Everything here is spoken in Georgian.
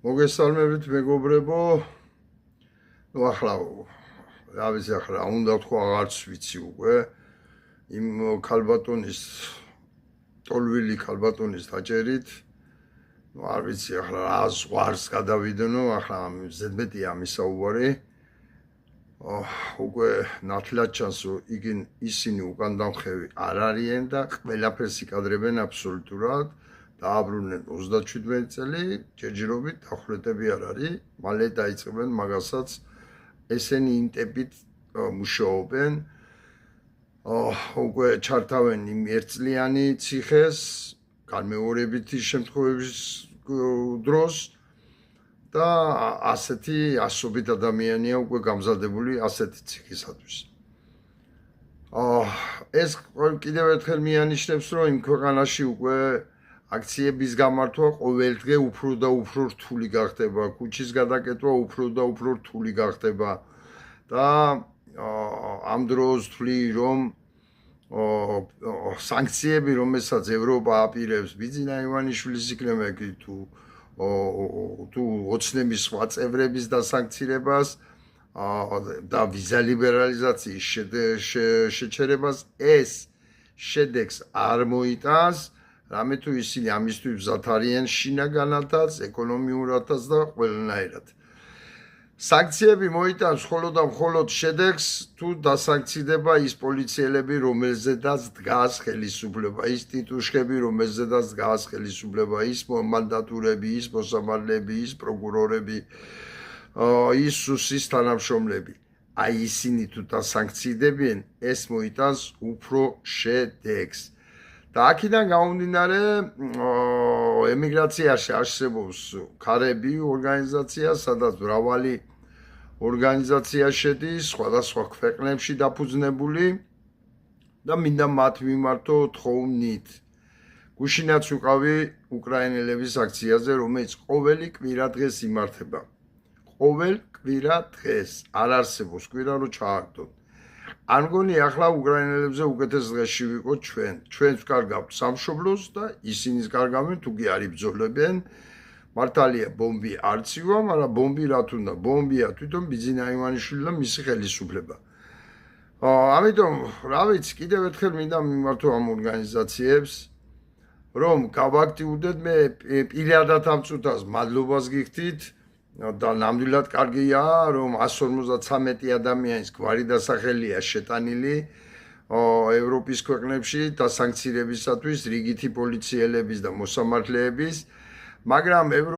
მოგესალმებით მეგობრებო. ახლა რა ვიცი ახლა უნდა თქვა აღარც ვიცი უკვე იმ ქალბატონის ტოლვილი ქალბატონის დაჭერით არ ვიცი ახლა რა ზღვარს გადავიდნო ახლა ზედმეტია მისაუβარი უკვე ნათლად ჩანს რომ ისინი უკან დამხევი არ არიან და ყველაფერს იკადრებენ აბსოლუტურად დააბრუნენ 37 წელი ჯერჯერობით დახვრეტები არ არის მალე დაიწყებენ მაგასაც ესენი ინტებით მუშაობენ უკვე ჩართავენ იმ ერთწლიანი ციხეს განმეორებითი შემთხვევების დროს და ასეთი ასობით ადამიანია უკვე გამზადებული ასეთი ციხისათვის ეს კიდევ ერთხელ მიანიშნებს რომ იმ ქვეყანაში უკვე აქციების გამართვა ყოველ დღე უფრო და უფრო რთული გახდება, ქუჩის გადაკეთვა უფრო და უფრო რთული გახდება და ამ დროს თვლი რომ სანქციები რომელსაც ევროპა აპირებს ბიძინა ივანიშვილის იქნება თუ ოცნების სხვა წევრების დასანქცირებას და ვიზა ლიბერალიზაციის შეჩერებას ეს შედეგს არ მოიტანს რამე თუ ისინი ამისთვის მზად არიან შინაგანათაც, ეკონომიურადაც და ყველანაირად. სანქციები მოიტანს მხოლოდ და მხოლოდ შედეგს თუ დასანქცირდება ის პოლიციელები, რომელზედაც დგას ხელისუფლება, ის ტიტუშკები, რომელზედაც დგას ხელისუფლება, ის მანდატურები, ის მოსამართლეები, ის პროკურორები, ის სუსის თანამშრომლები. აი ისინი თუ დასანქცირდებიან, ეს მოიტანს უფრო შედეგს. და აქედან გამომდინარე ემიგრაციაში არსებობს ქარები ორგანიზაცია, სადაც მრავალი ორგანიზაცია შედის, სხვადასხვა ქვეყნებში დაფუძნებული და მინდა მათ მიმართო თხოვნით. გუშინაც ვიყავი უკრაინელების აქციაზე, რომელიც ყოველი კვირა დღეს იმართება. ყოველ კვირა დღეს არ არსებობს კვირა რომ ჩააგდოთ. არ მგონი ახლა უკრაინელებზე უკეთეს დღეში ვიყოთ ჩვენს ვკარგავთ სამშობლოს და ისინიც კარგავენ თუ კი არ იბრძოლებენ მართალია ბომბი არ ცივა მაგრამ ბომბი რათ უნდა ბომბია თვითონ ბიძინა ივანიშვილი და მისი ხელისუფლება ამიტომ რა ვიცი კიდევ ერთხელ მინდა მიმართო ამ ორგანიზაციებს რომ გავაქტიურდეთ მე პირადად ამ წუთას მადლობას გიხდით და ნამდვილად კარგია რომ 153 ადამიანის გვარი დასახელია შეტანილი ევროპის ქვეყნებში და სანქციებისათვის რიგითი პოლიციელების და მოსამართლეების მაგრამ